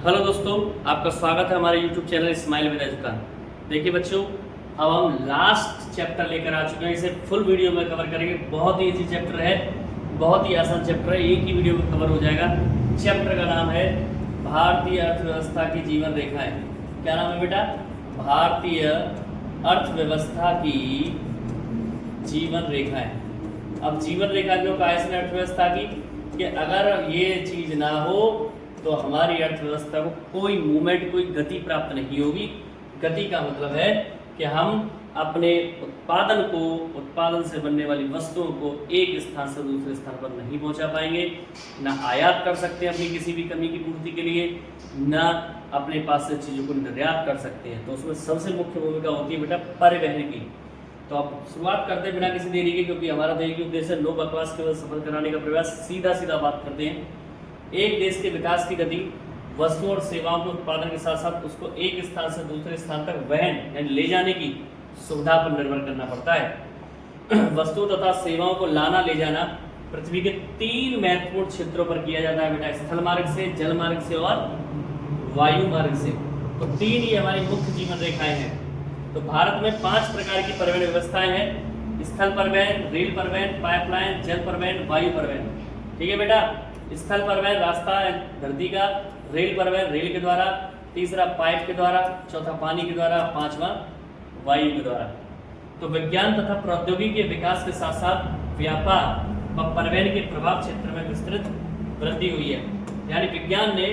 Hello दोस्तों, आपका स्वागत है हमारे YouTube channel smile with education. देखिए बच्चों, अब हम लास्ट चैप्टर लेकर आ चुके हैं। इसे फुल वीडियो में कवर करेंगे। बहुत ही इजी चैप्टर है, बहुत ही आसान चैप्टर है, एक ही वीडियो में कवर हो जाएगा। चैप्टर का नाम है भारतीय अर्थव्यवस्था की जीवन रेखाएं। क्या नाम है बेटा? भारतीय अर्थव्यवस्था की जीवन रेखाएं। अब जीवन रेखा क्यों कहा इसने अर्थव्यवस्था की? कि अगर ये चीज ना हो तो हमारी अर्थव्यवस्था को कोई मूवमेंट, कोई गति प्राप्त नहीं होगी। गति का मतलब है कि हम अपने उत्पादन से बनने वाली वस्तुओं को एक स्थान से दूसरे स्थान पर नहीं पहुंचा पाएंगे। ना आयात कर सकते हैं अपनी किसी भी कमी की पूर्ति के लिए, ना अपने पास से चीज़ों को निर्यात कर सकते हैं। तो उसमें सबसे मुख्य भूमिका होती है बेटा परिवहन की। तो अब शुरुआत करते हैं बिना किसी देरी के, क्योंकि हमारा देखिए उद्देश्य है नो बकवास केवल सफल कराने का प्रयास। सीधा सीधा बात करते हैं। एक देश के विकास की गति वस्तु और सेवाओं के उत्पादन के साथ साथ उसको एक स्थान से दूसरे स्थान तक वहन यानी ले जाने की सुविधा पर निर्भर करना पड़ता है। वस्तु तथा सेवाओं को लाना ले जाना पृथ्वी के 3 महत्वपूर्ण क्षेत्रों पर किया जाता है बेटा, स्थल मार्ग से, जल मार्ग से और वायु मार्ग से। तो 3 ही हमारी मुख्य जीवन रेखाएं हैं। तो भारत में 5 प्रकार की परिवहन व्यवस्थाएं हैं: स्थल परिवहन, रेल परिवहन, पाइपलाइन, जल परिवहन, वायु परिवहन। ठीक है बेटा? स्थल परिवहन रास्ता है धरती का, रेल परिवहन रेल के द्वारा, तीसरा पाइप के द्वारा, चौथा पानी के द्वारा, पांचवा वायु के द्वारा। तो विज्ञान तथा प्रौद्योगिकी के विकास के साथ साथ व्यापार व परिवहन के प्रभाव क्षेत्र में विस्तृत वृद्धि हुई है। यानी विज्ञान ने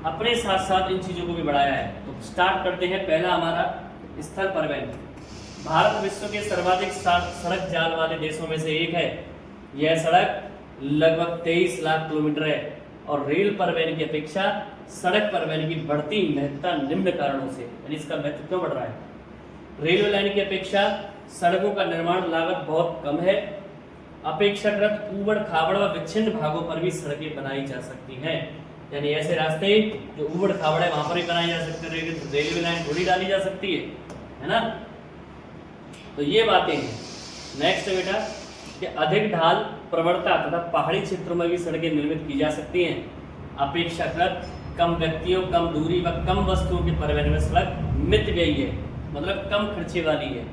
अपने साथ साथ इन चीजों को भी बढ़ाया है। तो स्टार्ट करते हैं। पहला हमारा स्थल परिवहन। भारत विश्व के सर्वाधिक सड़क जाल वाले देशों में से एक है। यह सड़क लगभग 23 लाख किलोमीटर है और रेल परिवहन की अपेक्षा सड़क परिवहन की बढ़ती महत्ता निम्न कारणों से, यानी इसका महत्व क्यों बढ़ रहा है? रेलवे लाइन की अपेक्षा सड़कों का निर्माण लागत बहुत कम है। अपेक्षाकृत ऊबड़ खाबड़ व विच्छिन्न भागों पर भी सड़कें बनाई जा सकती हैं। यानी ऐसे रास्ते जो ऊबड़ खाबड़ है वहां पर भी बनाई जा सकती है, रेलवे लाइन थोड़ी डाली जा सकती है ना? तो ये बातें हैं। नेक्स्ट है बेटा कि अधिक ढाल, प्रवणता तथा पहाड़ी क्षेत्रों में भी सड़कें निर्मित की जा सकती हैं। अपेक्षाकृत कम व्यक्तियों, कम दूरी व कम वस्तुओं के परिवहन में सड़क मित गई है, मतलब कम खर्चे वाली है।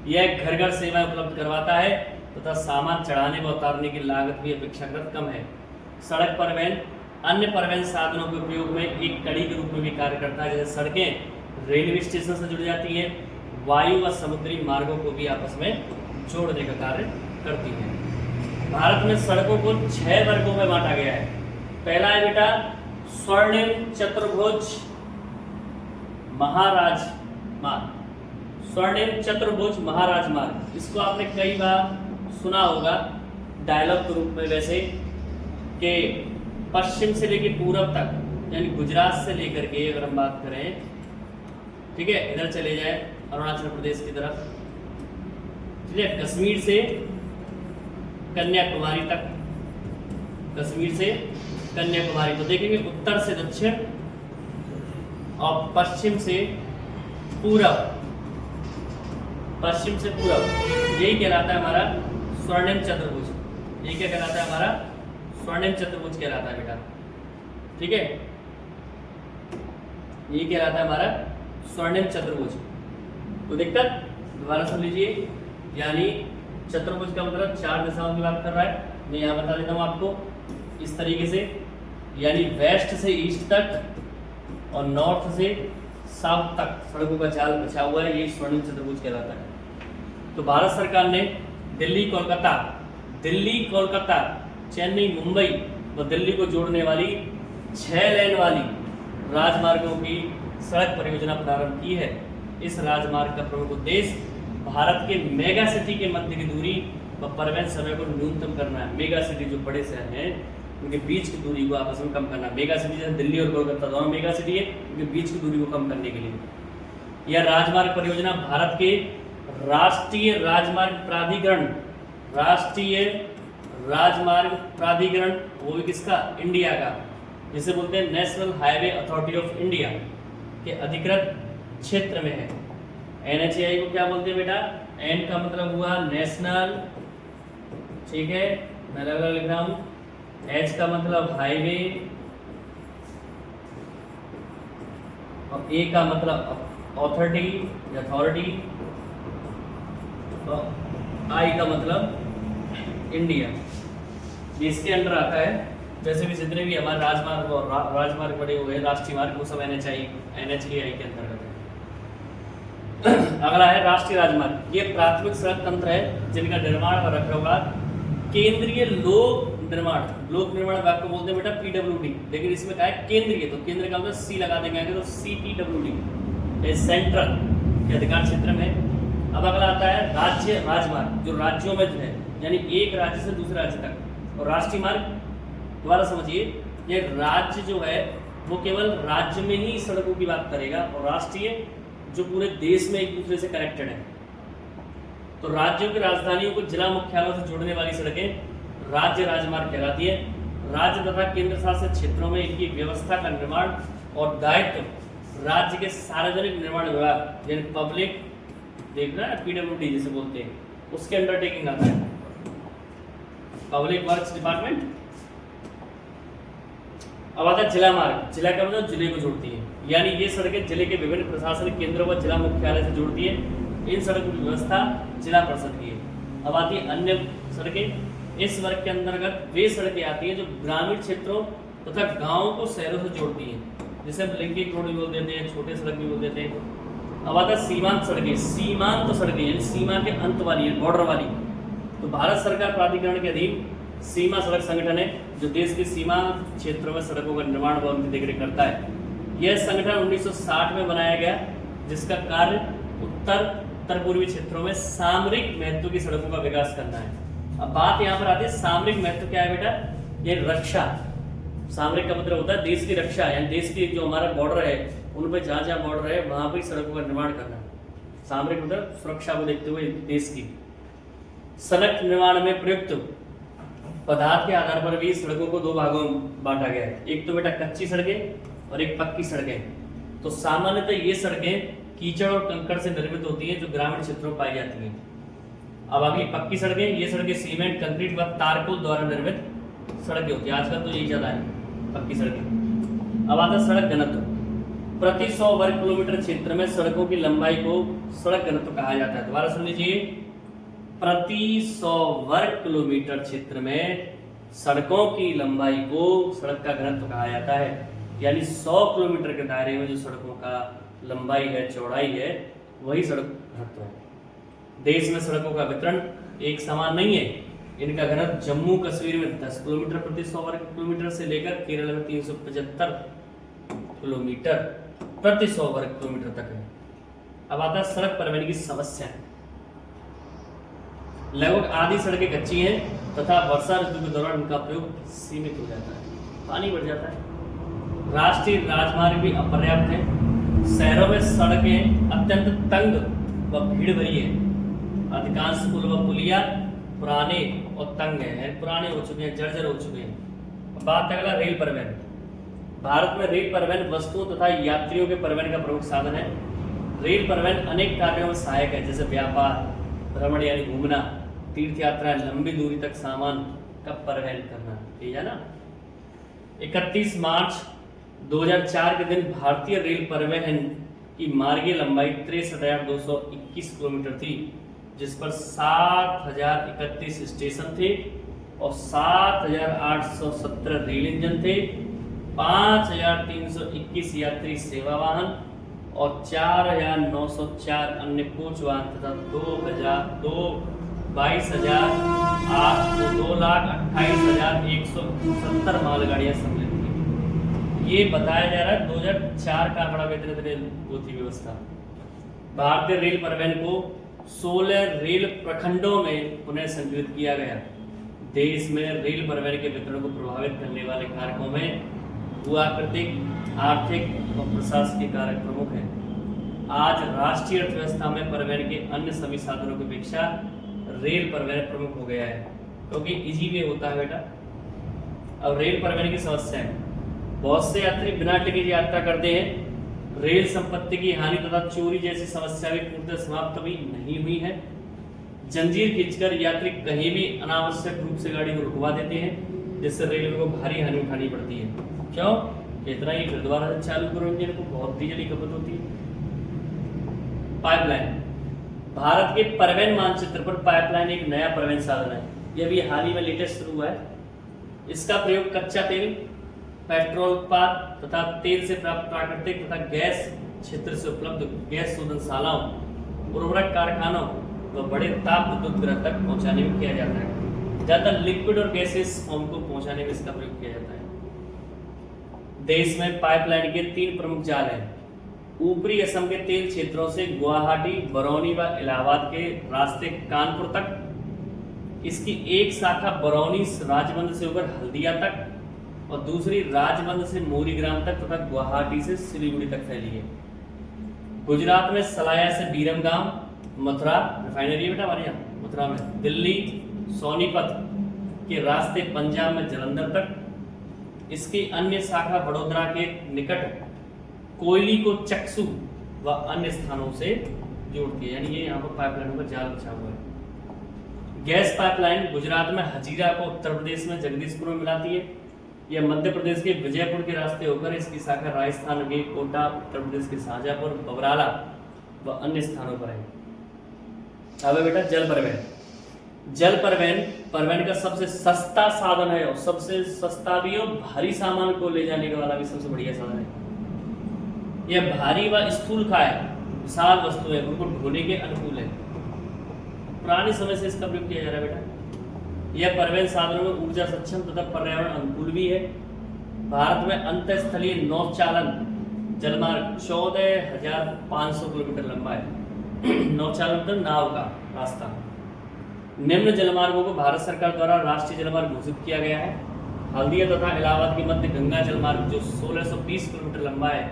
यह घर घर सेवाएं उपलब्ध करवाता है तथा सामान चढ़ाने व उतारने की लागत भी अपेक्षाकृत कम है। सड़क परिवहन अन्य परिवहन साधनों के उपयोग में एक कड़ी के रूप में भी कार्य करता है। जैसे सड़कें रेलवे स्टेशन से जुड़ जाती हैं, वायु व समुद्री मार्गों को भी आपस में जोड़ने का कार्य करती है। भारत में सड़कों को 6 वर्गों में बांटा गया है। पहला है बेटा स्वर्णिम चतुर्भुज महाराज मार्ग। स्वर्णिम चतुर्भुज महाराज मार्ग, इसको आपने कई बार सुना होगा डायलॉग के रूप में, वैसे कि पश्चिम से लेकर पूरब तक, यानी गुजरात से लेकर के अगर हम बात करें, ठीक है, इधर चले जाए अरुणाचल प्रदेश की तरफ, ठीक है, कश्मीर से कन्याकुमारी तक, कश्मीर से कन्याकुमारी। तो देखेंगे उत्तर से दक्षिण और पश्चिम से पूरब, पश्चिम से पूरब, यही कहलाता है हमारा स्वर्णिम चतुर्भुज। ये क्या कहलाता है? हमारा स्वर्णिम चतुर्भुज कहलाता है बेटा। ठीक है, ये कहलाता है हमारा स्वर्णिम चतुर्भुज। तो दिक्कत दोबारा सुन लीजिए, यानी चतुर्भुज का मतलब 4 दिशाओं की बात कर रहा है। मैं यहाँ बता देता हूँ आपको इस तरीके से, यानी वेस्ट से ईस्ट तक और नॉर्थ से साउथ तक सड़कों का जाल बिछा हुआ है। ये स्वर्णिम चतुर्भुज कहलाता है। तो भारत सरकार ने दिल्ली कोलकाता, चेन्नई, मुंबई व दिल्ली को जोड़ने वाली 6 लेन वाली राजमार्गों की सड़क परियोजना प्रारंभ की है। इस राजमार्ग का प्रमुख उद्देश्य भारत के मेगा सिटी के मध्य की दूरी व परिवहन समय को न्यूनतम करना है। मेगा सिटी जो बड़े शहर हैं उनके बीच की दूरी को आपस में कम करना। मेगा सिटी जैसे दिल्ली और कोलकाता दोनों मेगा सिटी है, उनके बीच की दूरी को कम करने के लिए यह राजमार्ग परियोजना भारत के राष्ट्रीय राजमार्ग प्राधिकरण, वो भी किसका? इंडिया का, जिसे बोलते हैं national highway authority of India के अधिकृत क्षेत्र में है। NHAI को क्या बोलते हैं बेटा? N का मतलब हुआ नेशनल, ठीक है, मैं अलग अलग लिख रहा हूँ। H का मतलब हाईवे, और ए का मतलब अथॉरिटी, और आई का मतलब इंडिया। इसके अंडर आता है वैसे भी जितने भी हमारे राजमार्ग और राजमार्ग बड़े हुए हैं, राष्ट्रीय मार्ग, वो सब NHAI के अंतर्गत है। अगला है राष्ट्रीय राजमार्ग। ये प्राथमिक सड़क तंत्र है जिनका निर्माण और रखरखाव केंद्रीय लोक निर्माण विभाग को बोलते हैं बेटा PWD, लेकिन इसमें क्या है केंद्रीय, तो केंद्र का मतलब सी लगा देंगे आगे, तो CTWD सेंट्रल के अधिकार क्षेत्र में। अब अगला आता है राज्य राजमार्ग, जो राज्यों में है, यानी एक राज्य से दूसरे राज्य तक। और राष्ट्रीय मार्ग दोबारा समझिए, ये राज्य जो है वो केवल राज्य में ही सड़कों की बात करेगा, और राष्ट्रीय जो पूरे देश में एक दूसरे से कनेक्टेड है। तो राज्यों की राजधानियों को जिला मुख्यालयों से जोड़ने वाली सड़कें राज्य राजमार्ग कहलाती है। राज्य तथा केंद्र शासित क्षेत्रों में इनकी व्यवस्था का निर्माण और दायित्व राज्य के सार्वजनिक निर्माण विभाग, यानी पब्लिक देख रहा है PWD जिसे बोलते हैं, उसके अंडरटेकिंग आता है, पब्लिक वर्क्स डिपार्टमेंट। अब आता है जिला मार्ग। जिला का मतलब जिले को जोड़ती है, यानी ये सड़कें जिले के विभिन्न प्रशासनिक केंद्रों व जिला मुख्यालय से जोड़ती है। इन सड़कों की व्यवस्था जिला परिषद की है। अब आती है अन्य सड़कें। इस वर्ग के अंतर्गत वे सड़कें आती हैं जो ग्रामीण क्षेत्रों तथा गांवों को शहरों से जोड़ती हैं, जिसे हम लिंकिंग रोड भी बोल देते हैं, छोटे सड़क भी बोल देते हैं। अब आता है सीमांत सड़कें। सीमांत सड़कें यानी सीमा के अंत वाली, बॉर्डर वाली। तो भारत सरकार प्राधिकरण के अधीन सीमा सड़क संगठन है जो देश के सीमा क्षेत्रों में सड़कों का निर्माण व उनकी देखरेख करता है। यह संगठन 1960 में बनाया गया, जिसका कार्य उत्तर पूर्वी क्षेत्रों में सामरिक महत्व की सड़कों का विकास करना है। अब बात यहाँ पर आती है सामरिक महत्व क्या है बेटा, ये रक्षा। सामरिक का मतलब होता है देश की रक्षा, यानी देश की जो हमारा बॉर्डर है उन पर जहाँ जहाँ बॉर्डर है वहाँ पर सड़कों का निर्माण करना। सामरिक मतलब सुरक्षा को देखते हुए देश की। सड़क निर्माण में प्रयुक्त पदार्थ के आधार पर भी सड़कों को दो भागों में बांटा गया है। एक तो बेटा कच्ची सड़कें और एक पक्की सड़कें। तो सामान्यतः ये सड़कें कीचड़ और कंकड़ से निर्मित होती हैं जो ग्रामीण क्षेत्रों में पाई जाती हैं। अब अगली पक्की सड़कें, ये सड़कें सीमेंट, कंक्रीट व तारकोल द्वारा निर्मित सड़कें होती है। आजकल तो यही ज्यादा है पक्की सड़कें। अब आता है सड़क घनत्व। प्रति 100 वर्ग किलोमीटर क्षेत्र में सड़कों की लंबाई को सड़क घनत्व कहा जाता है। दोबारा सुन लीजिए, प्रति 100 वर्ग किलोमीटर क्षेत्र में सड़कों की लंबाई को सड़क का घनत्व कहा जाता है। यानी 100 किलोमीटर के दायरे में जो सड़कों का लंबाई है, चौड़ाई है, वही सड़क घनत्व है। देश में सड़कों का वितरण एक समान नहीं है। इनका घनत्व जम्मू कश्मीर में 10 किलोमीटर प्रति 100 वर्ग किलोमीटर से लेकर केरल में 375 किलोमीटर प्रति 100 वर्ग किलोमीटर तक है। अब आता है सड़क परिवहन की समस्या। लगभग आधी सड़कें कच्ची हैं तथा वर्षा ऋतु के दौरान इनका प्रयोग सीमित हो जाता है, पानी बढ़ जाता है। राष्ट्रीय राजमार्ग भी अपर्याप्त है। शहरों में सड़कें अत्यंत तंग व भीड़ भरी है। अधिकांश पुल व पुलिया पुराने और तंग हैं, पुराने हो चुके हैं, जर्जर हो चुके हैं। बात अगला रेल परिवहन। भारत में रेल परिवहन वस्तुओं तथा यात्रियों के परिवहन का प्रमुख साधन है। रेल परिवहन अनेक कार्यों में सहायक है, जैसे व्यापार, भ्रमण यानी घूमना, तीर्थ यात्राएं, लंबी दूरी तक सामान का परिवहन करना, ठीक है ना। 31 मार्च 2004 के दिन भारतीय रेल परिवहन की मार्गीय लंबाई 63,221 किलोमीटर थी, जिस पर 7,031 स्टेशन थे और 7,817 रेल इंजन थे, 5,321 यात्री सेवा वाहन और 4,904 अन्य कोच वाहन तथा 2,28,170 मालगाड़ियां सम्मिलित थी। ये बताया जा रहा है 2004 का आंकड़ा वो थी व्यवस्था। भारतीय रेल परिवहन को 16 रेल प्रखंडों में पुनः संकलित किया गया। देश में रेल परिवहन के वितरण को प्रभावित करने वाले कारकों में भू-आकृतिक, आर्थिक और प्रशासनिक कारक प्रमुख हैं। आज राष्ट्रीय अर्थव्यवस्था में परिवहन के अन्य सभी साधनों की अपेक्षा रेल परिवहन प्रमुख हो गया है, क्योंकि इजी वे होता है बेटा। अब रेल परिवहन की समस्या है, बहुत से यात्री बिना टिकट यात्रा करते हैं। रेल संपत्ति की हानि तथा चोरी जैसी समस्या भी पूर्णतः समाप्त भी नहीं हुई है। जंजीर खींचकर यात्री कहीं भी अनावश्यक रूप से गाड़ी को रुकवा देते हैं, जिससे रेलवे को भारी हानि उठानी पड़ती है। क्यों? इतना ही, फिर दोबारा से चालू करो इंजन को, बहुत ही जल्दी खपत होती है। पाइपलाइन, भारत के परिवहन मानचित्र पर पाइपलाइन एक नया परिवहन साधन है। यह भी हाल ही में लेटेस्ट शुरू हुआ है। इसका प्रयोग कच्चा तेल, पेट्रोल उत्पाद तथा तेल से प्राप्त प्राकृतिक तथा गैस क्षेत्र से उपलब्ध गैस शोधनशालाओं, उर्वरक कारखानों व बड़े ताप विद्युत गृह तक पहुंचाने में किया जाता है। ज्यादातर लिक्विड और गैसेस फॉर्म को पहुंचाने में इसका प्रयोग किया जाता है। देश में पाइपलाइन के 3 प्रमुख जाल हैं। ऊपरी असम के तेल क्षेत्रों से गुवाहाटी, बरौनी व इलाहाबाद के रास्ते कानपुर तक। इसकी एक शाखा बरौनी राजबंद से होकर हल्दिया तक और दूसरी राजबंद से मोरीग्राम तक तथा गुवाहाटी से सिलीगुड़ी तक फैली है। गुजरात में सलाया से बीरमगाम, मथुरा रिफाइनरी बेटा हमारे यहाँ मथुरा में, दिल्ली सोनीपत के रास्ते पंजाब में जलंधर तक। इसकी अन्य शाखा वडोदरा के निकट कोयली को चक्सू व अन्य स्थानों से जोड़ती है। यानी ये यहाँ पर पाइपलाइनों का जाल बिछा हुआ है। गैस पाइपलाइन गुजरात में हजीरा को उत्तर प्रदेश में जगदीशपुर में मिलाती है। यह मध्य प्रदेश के विजयपुर के रास्ते होकर इसकी शाखा राजस्थान के कोटा, उत्तर प्रदेश के शाहजहाँपुर, बबराला व अन्य स्थानों पर है। अब बेटा जल परिवहन। जल परिवहन का सबसे सस्ता साधन है और सबसे सस्ता भी और भारी सामान को ले जाने का वाला भी सबसे बढ़िया साधन है। यह भारी व स्थूलकाय विशाल वस्तु है, उनको ढोने के अनुकूल है। पुराने समय से इसका प्रयोग किया जा रहा है बेटा। यह परिवहन साधनों में ऊर्जा सक्षम तथा पर्यावरण अनुकूल भी है। भारत में अंतःस्थलीय नौचालन जलमार्ग 14,500 किलोमीटर लंबा है। नौचालन मतलब नाव का रास्ता। निम्न जलमार्गों को भारत सरकार द्वारा राष्ट्रीय जलमार्ग घोषित किया गया है। हल्दिया तथा इलाहाबाद के मध्य गंगा जलमार्ग जो 1620 किलोमीटर लंबा है,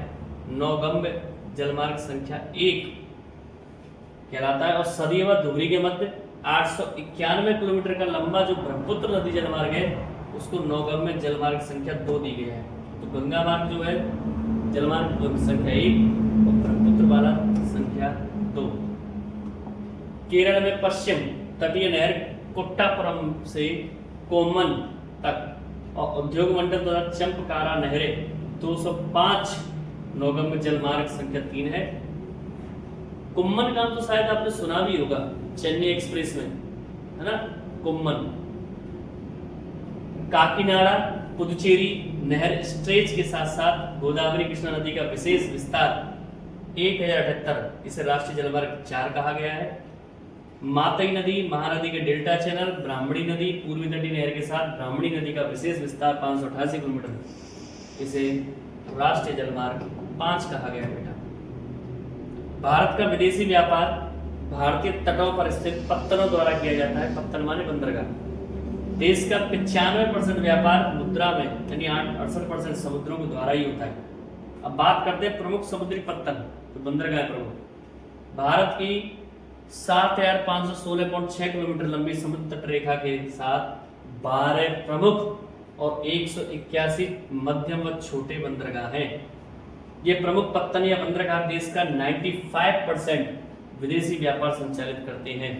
नौगम्य जलमार्ग संख्या 1 कहलाता है। और सदिया व धुबरी के मध्य 891 किलोमीटर का लंबा जो ब्रह्मपुत्र नदी जलमार्ग है उसको नौगम्य जलमार्ग संख्या 2 दी गई है। तो गंगा मार्ग जो है जलमार्ग संख्या 1 और ब्रह्मपुत्र वाला संख्या 2। केरल में पश्चिम तटीय नहर कोट्टापुरम से कोम्मन तक और उद्योग मंडल तथा चंपकारा नहरें 205 नौगम्य जलमार्ग संख्या 3 है। कुम्मन का तो शायद आपने सुना भी होगा, चेन्नई एक्सप्रेस में है ना कुम्मन। काकीनाडा पुदुचेरी नहर स्ट्रेच के साथ साथ गोदावरी कृष्णा नदी का विशेष विस्तार 1078, इसे राष्ट्रीय जलमार्ग 4 कहा गया है। मातई नदी महानदी के डेल्टा चैनल, ब्राह्मणी नदी पूर्वी तटीय नहर के साथ ब्राह्मणी नदी का विशेष विस्तार 588 किलोमीटर, इसे राष्ट्रीय जलमार्ग 5 कहा गया बेटा। भारत का विदेशी व्यापार भारतीय तटों पर स्थित पत्तनों द्वारा किया जाता है। पत्तन माने बंदरगाह। देश का 95% व्यापार मुद्रा में यानी 68% समुद्रों के द्वारा ही होता है। अब बात करते हैं प्रमुख समुद्री पत्तन, तो बंदरगाह प्रमुख। भारत की 7,516.6 किलोमीटर लंबी समुद्र तट रेखा के साथ 12 प्रमुख और 181 मध्यम व छोटे बंदरगाह हैं। ये प्रमुख पत्तन या बंदरगाह देश का 95% विदेशी व्यापार संचालित करते हैं।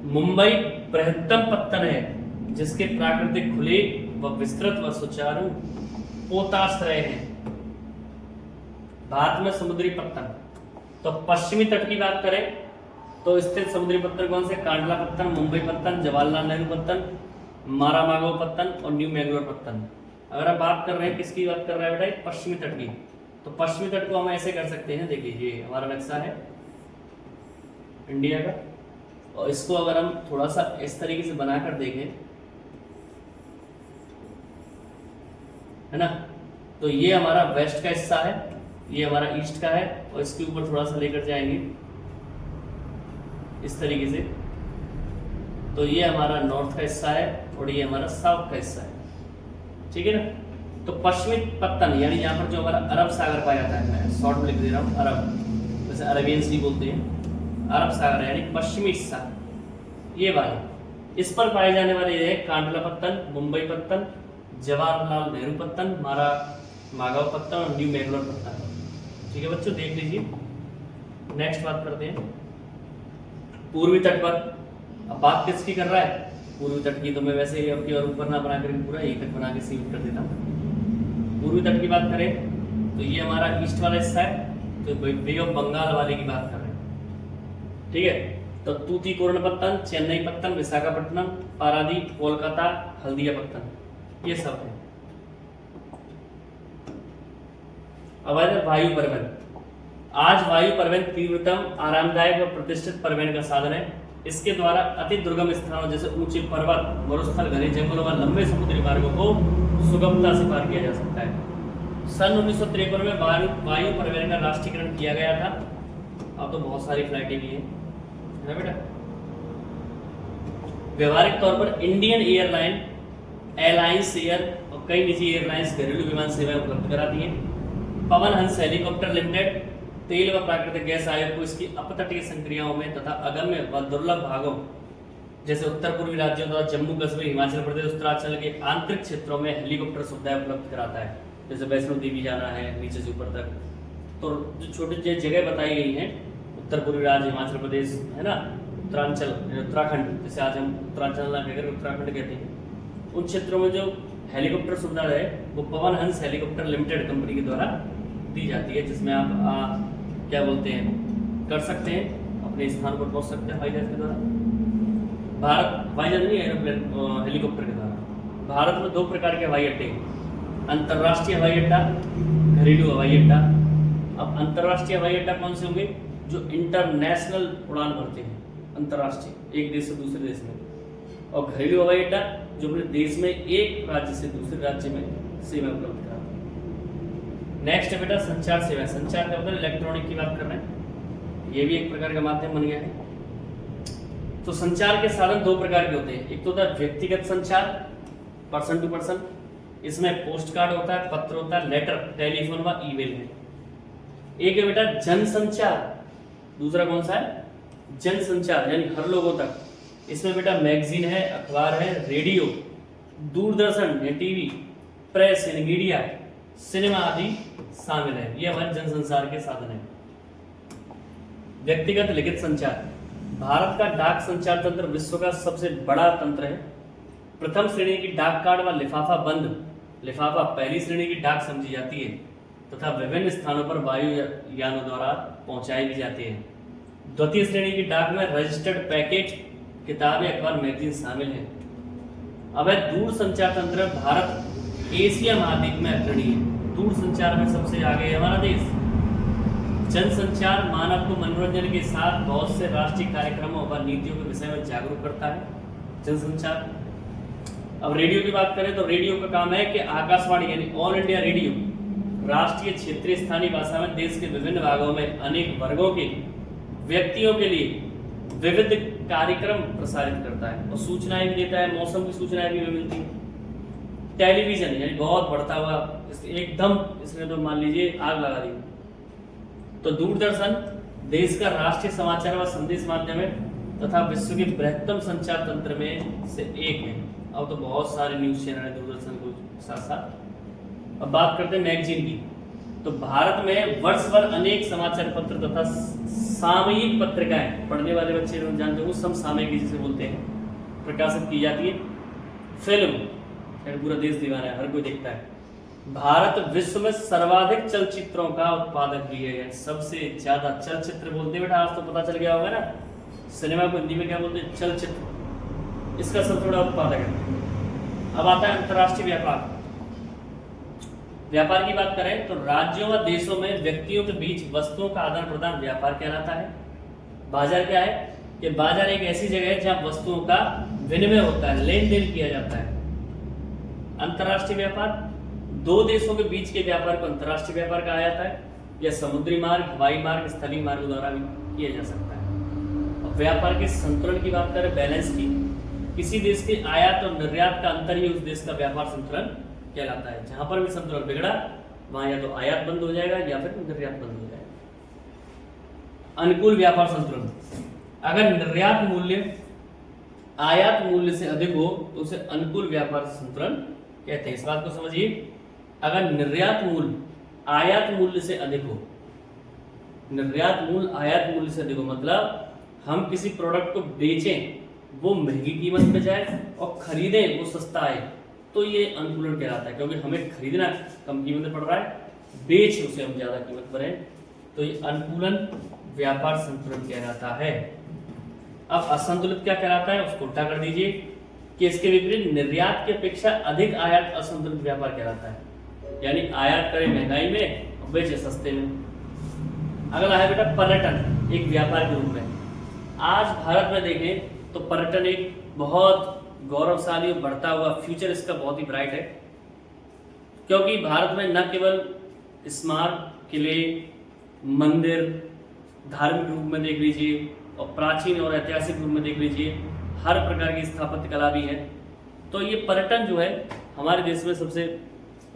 मुंबई बृहत्तम पत्तन है जिसके प्राकृतिक खुले व विस्तृत व सुचारू पोताश्रय हैं। भारत में समुद्री पत्तन, तो पश्चिमी तट की बात करें तो स्थित समुद्री पत्तन कौन से? कांडला पत्तन, मुंबई पत्तन, जवाहरलाल नेहरू पत्तन, मारामागो पत्तन और न्यू मैंगलोर पत्तन। अगर आप बात कर रहे हैं, किसकी बात कर रहा है बेटा? पश्चिमी तट की। तो पश्चिमी तट को हम ऐसे कर सकते हैं, देखिए ये हमारा नक्शा है इंडिया का, और इसको अगर हम थोड़ा सा इस तरीके से बनाकर देखें, है ना, तो ये हमारा वेस्ट का हिस्सा है, ये हमारा ईस्ट का है, और इसके ऊपर थोड़ा सा लेकर जाएंगे इस तरीके से, तो ये हमारा नॉर्थ का हिस्सा है और ये हमारा साउथ का हिस्सा है, ठीक है ना। तो पश्चिमी पत्तन यानी यहाँ पर जो हमारा अरब सागर पाया जाता है, मैं शॉर्ट में लिख दे रहा हूँ अरब, जैसे अरेबियन सी बोलते हैं, अरब सागर यानी पश्चिमी हिस्सा, ये वाले, इस पर पाए जाने वाले ये कांडला पत्तन, मुंबई पत्तन, जवाहरलाल नेहरू पत्तन, मारामागो पत्तन और न्यू मैंगलोर पत्तन। ठीक है बच्चों, देख लीजिए। नेक्स्ट बात करते हैं पूर्वी तट पर। अब बात किसकी कर रहा है? पूर्वी तट की। तो मैं वैसे ही आपके और ऊपर ना बना कर पूरा एक तक बना के सीमित कर देता हूँ। पूर्वी तट की बात करें तो ये हमारा ईस्ट वाला हिस्सा है, तो बे ऑफ बंगाल वाले की बात कर रहे हैं। ठीक है, तो तूतीकोरनपत्तन, चेन्नई पत्तन, विशाखापट्टनम, पारादीप, कोलकाता, हल्दिया पत्तन, ये सब है। अब आए वायु परिवहन। आज वायु परिवहन तीव्रतम, आरामदायक और प्रतिष्ठित परिवहन का साधन है। इसके द्वारा अति दुर्गम स्थानों जैसे ऊंचे पर्वत, मरुस्थल, घने जंगलों व लंबे समुद्री मार्गों को सुगमता से पार किया जा सकता है। सन 1953 में वायु परिवहन का राष्ट्रीयकरण किया गया था। अब तो बहुत सारी फ्लाइटें भी हैं, है बेटा। व्यवहारिक तौर पर इंडियन एयरलाइन, एलायंस एयर और कई निजी एयरलाइंस घरेलू विमान सेवाएं उपलब्ध कराती हैं। पवन हंस हेलीकॉप्टर लिमिटेड तेल व प्राकृतिक गैस आयोग को इसकी अपतटीय संक्रियाओं में तथा अगम्य व दुर्लभ भागों जैसे उत्तर पूर्वी राज्यों तथा जम्मू कश्मीर, हिमाचल प्रदेश, उत्तरांचल के आंतरिक क्षेत्रों में हेलीकॉप्टर सुविधाएं उपलब्ध कराता है। जैसे वैष्णो देवी जाना है नीचे से ऊपर तक, तो जो छोटी जगह बताई गई हैं, उत्तर पूर्वी राज्य, हिमाचल प्रदेश, है ना, उत्तरांचल, उत्तराखंड, जैसे आज हम उत्तरांचल ना कहकर उत्तराखंड कहते हैं, उन क्षेत्रों में जो हेलीकॉप्टर सुविधा है वो Pawan Hans helicopter limited company के द्वारा दी जाती है, जिसमें आप क्या बोलते हैं, कर सकते हैं, अपने स्थान पर पहुंच सकते हैं हवाई जहाज के द्वारा। भारत हवाई जहाज नहीं, एरोप्लेन, हेलीकॉप्टर के द्वारा। भारत में 2 प्रकार के हवाई अड्डे हैं, अंतर्राष्ट्रीय हवाई अड्डा, घरेलू हवाई अड्डा। अब अंतर्राष्ट्रीय हवाई अड्डा कौन से होंगे? जो इंटरनेशनल उड़ान भरते हैं, अंतर्राष्ट्रीय, एक देश से दूसरे देश में। और घरेलू हवाई अड्डा जो अपने देश में एक राज्य से दूसरे राज्य में सेवा उपलब्ध कराता है। नेक्स्ट है बेटा संचार सेवा। संचार का मतलब इलेक्ट्रॉनिक की बात कर रहे हैं, ये भी एक प्रकार का माध्यम बन गया है। तो संचार के साधन 2 प्रकार के होते हैं। एक तो होता है व्यक्तिगत संचार, पर्सन टू पर्सन, इसमें पोस्ट कार्ड होता है, पत्र होता है, लेटर, टेलीफोन व ईमेल है। एक है बेटा जन संचार, दूसरा कौन सा है? जन संचार, यानी हर लोगों तक। इसमें बेटा मैगजीन है, अखबार है, रेडियो, दूरदर्शन या टीवी, प्रेस यानी मीडिया, सिनेमा आदि शामिल है। ये हमारे जन संचार के साधन है। व्यक्तिगत लिखित संचार। भारत का डाक संचार तंत्र विश्व का सबसे बड़ा तंत्र है। प्रथम श्रेणी की डाक कार्ड व लिफाफा बंद लिफाफा पहली श्रेणी की डाक समझी जाती है तथा विभिन्न स्थानों पर वायु यानों द्वारा पहुंचाई भी जाती है। द्वितीय श्रेणी की डाक में रजिस्टर्ड पैकेट, किताबें, अखबार, मैगजीन शामिल है। अब है दूर संचार तंत्र। भारत एशिया महाद्वीप में अग्रणी है। दूर संचार में सबसे आगे है हमारा देश। जनसंचार मानव को मनोरंजन के साथ बहुत से राष्ट्रीय कार्यक्रमों व नीतियों के विषय में जागरूक करता है। जनसंचार। अब रेडियो की बात करें तो रेडियो का काम है कि आकाशवाणी यानी ऑल इंडिया रेडियो राष्ट्रीय, क्षेत्रीय, स्थानीय भाषा में देश के विभिन्न भागों में अनेक वर्गों के व्यक्तियों के लिए विविध कार्यक्रम प्रसारित करता है और सूचनाएं भी देता है। मौसम की सूचनाएं भी मिलती है। टेलीविजन यानी बहुत बढ़ता हुआ एकदम, इसने तो मान लीजिए आग लगा दी। तो दूरदर्शन देश का राष्ट्रीय समाचार व संदेश माध्यम है तथा विश्व के बृहत्तम संचार तंत्र में से एक है। अब तो बहुत सारे न्यूज चैनल है दूरदर्शन को साथ साथ। अब बात करते हैं मैगजीन की। तो भारत में वर्ष भर अनेक समाचार पत्र तथा सामयिक पत्रिकाएं, पढ़ने वाले बच्चे लोग जानते हो समसामयिक जिसे बोलते हैं, प्रकाशित की जाती है। फिल्म पूरा देश दीवाना है, हर कोई देखता है। भारत विश्व में सर्वाधिक चलचित्रों का उत्पादक भी है। सबसे ज्यादा चलचित्र बोलते हैं बेटा, आज तो पता चल गया होगा ना, सिनेमा को हिंदी में क्या बोलते हैं? चलचित्र। इसका सबसे बड़ा उत्पादक है। अब आता है अंतर्राष्ट्रीय व्यापार। व्यापार की बात करें तो राज्यों व देशों में व्यक्तियों के बीच वस्तुओं का आदान प्रदान व्यापार कहलाता है। बाजार क्या है? कि बाजार एक ऐसी जगह है जहां वस्तुओं का विनिमय होता है, लेन देन किया जाता है। अंतर्राष्ट्रीय व्यापार, 2 देशों के बीच के व्यापार को अंतर्राष्ट्रीय व्यापार कहा जाता है। यह समुद्री मार्ग, हवाई मार्ग, स्थलीय मार्ग द्वारा भी किया जा सकता है। अब व्यापार के संतुलन की बात करें, बैलेंस की, किसी देश के आयात और निर्यात का अंतर ही उस देश का व्यापार संतुलन कहलाता है। जहां पर भी संतुलन बिगड़ा वहां या तो आयात बंद हो जाएगा या फिर निर्यात बंद हो जाएगा। अनुकूल व्यापार संतुलन, अगर निर्यात मूल्य आयात मूल्य से अधिक हो तो उसे अनुकूल व्यापार संतुलन कहते हैं। इस बात को समझिए, अगर निर्यात मूल्य आयात मूल्य से अधिक हो, निर्यात मूल्य आयात मूल्य से अधिक हो मतलब हम किसी प्रोडक्ट को बेचें वो महंगी कीमत पे जाए और खरीदें वो सस्ता आए, तो तो ये अनुकूलन कहलाता है, क्योंकि हमें खरीदना कम कीमत में पड़ रहा है, बेच उसे हम ज्यादा कीमत पर है, तो ये अनुकूलन व्यापार संतुलन कहलाता है। अब असंतुलित क्या कहलाता है, उसको उल्टा कर दीजिए कि इसके विपरीत निर्यात की अपेक्षा अधिक आयात असंतुलित व्यापार कहलाता है, यानी आयात करें महंगाई में और बेचे सस्ते में। अगला है बेटा पर्यटन एक व्यापार के रूप में। आज भारत में देखें तो पर्यटन एक बहुत गौरवशाली और बढ़ता हुआ फ्यूचर इसका बहुत ही ब्राइट है, क्योंकि भारत में न केवल स्मारक, किले, मंदिर, धार्मिक रूप में देख लीजिए और प्राचीन और ऐतिहासिक रूप में देख लीजिए, हर प्रकार की स्थापत्य कला भी है। तो ये पर्यटन जो है हमारे देश में सबसे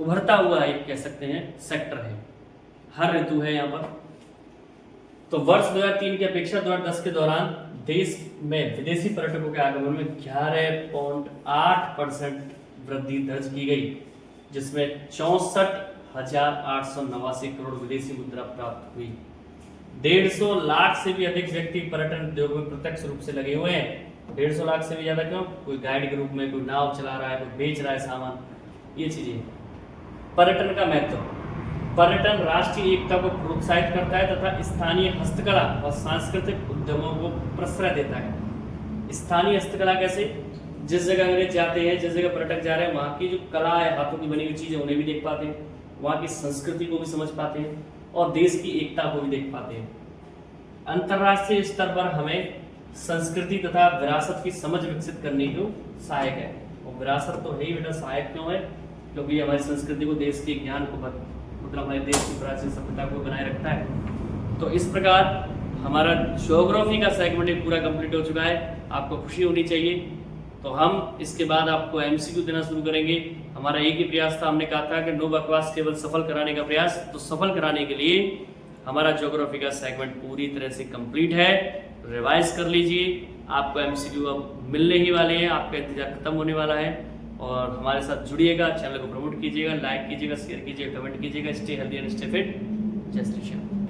उभरता हुआ एक कह सकते हैं सेक्टर है, हर ऋतु है यहाँ पर। तो वर्ष 2003 की अपेक्षा 2010 के दौरान देश में विदेशी पर्यटकों के आगमन में 11.8% वृद्धि दर्ज की गई, जिसमें 64,889 करोड़ विदेशी मुद्रा प्राप्त हुई। 150 लाख से भी अधिक व्यक्ति पर्यटन उद्योग में प्रत्यक्ष रूप से लगे हुए हैं। 150 लाख से भी ज्यादा क्यों? कोई गाइड के रूप में, कोई नाव चला रहा है, कोई बेच रहा है सामान, ये चीजें। पर्यटन का महत्व, पर्यटन राष्ट्रीय एकता को प्रोत्साहित करता है तथा स्थानीय हस्तकला और सांस्कृतिक उद्यमों को प्रश्रय देता है। स्थानीय हस्तकला कैसे? जिस जगह अंग्रेज जाते हैं, जिस जगह पर्यटक जा रहे हैं, वहाँ की जो कला है, हाथों की बनी हुई चीजें, उन्हें भी देख पाते हैं, वहाँ की संस्कृति को भी समझ पाते हैं और देश की एकता को भी देख पाते हैं। अंतर्राष्ट्रीय स्तर पर हमें संस्कृति तथा विरासत की समझ विकसित करने को सहायक है। और विरासत तो है ही बेटा, सहायक क्यों है? क्योंकि हमारी संस्कृति को, देश के ज्ञान को, मतलब हमारे देश की प्राचीन सभ्यता को बनाए रखता है। तो इस प्रकार हमारा ज्योग्राफी का सेगमेंट एक पूरा कंप्लीट हो चुका है। आपको खुशी होनी चाहिए। तो हम इसके बाद आपको एमसीक्यू देना शुरू करेंगे। हमारा एक ही प्रयास था, हमने कहा था कि नो बकवास केवल सफल कराने का प्रयास। तो सफल कराने के लिए हमारा ज्योग्राफी का सेगमेंट पूरी तरह से कंप्लीट है। रिवाइज कर लीजिए, आपको एमसीक्यू अब मिलने ही वाले हैं, आपका इंतजार खत्म होने वाला है। और हमारे साथ जुड़िएगा, चैनल को प्रमोट कीजिएगा, लाइक कीजिएगा, शेयर कीजिएगा, कमेंट कीजिएगा। Stay healthy and stay fit. जय श्री श्याम।